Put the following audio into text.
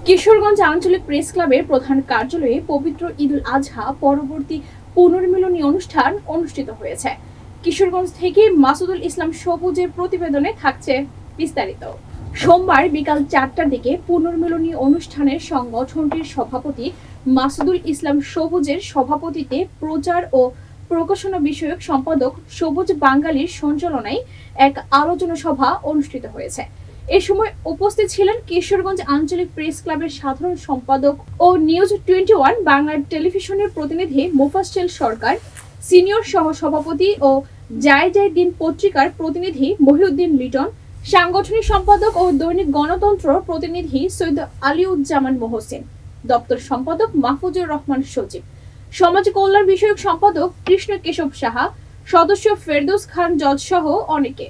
কিশোরগঞ্জ আঞ্চলিক প্রেস ক্লাবের প্রধান কার্যালয়ে পবিত্র ঈদুল আজহা পরবর্তী পুনর্মিলনী অনুষ্ঠান অনুষ্ঠিত হয়েছে। কিশোরগঞ্জ থেকে মাসুদুল ইসলাম সবুজের প্রতিবেদনে থাকছে বিস্তারিত। সোমবার বিকাল 4টার দিকে পুনর্মিলনী অনুষ্ঠানের সংগঠনটির সভাপতি মাসুদুল ইসলাম সবুজের সভাপতিত্বে প্রচার ও প্রকাশনা বিষয়ক সম্পাদক সবুজ বাঙালির সঞ্চালনায় এক আলোচনা সভা অনুষ্ঠিত হয়েছে। এ সময় উপস্থিত ছিলেন কিশোরগঞ্জ আঞ্চলিক প্রেস ক্লাবের সাধারণ সম্পাদক ও নিউজ 21 বাংলা টেলিভিশনের প্রতিনিধি মোফাজ্জল সরকার, সিনিয়র সহ সভাপতি ও যায় যায় দিন পত্রিকার প্রতিনিধি মহিউদ্দিন লিটন, সাংগঠনিক সম্পাদক ও দৈনিক গণতন্ত্র প্রতিনিধি সৈয়দ আলিউজ্জামান মহসিন, দপ্তর সম্পাদক মাহফুজুর রহমান সজীব, সমাজ কল্যাণ বিষয়ক সম্পাদক কৃষ্ণ কেশব সাহা, সদস্য ফেরদৌস খান জজ সহ অনেকে।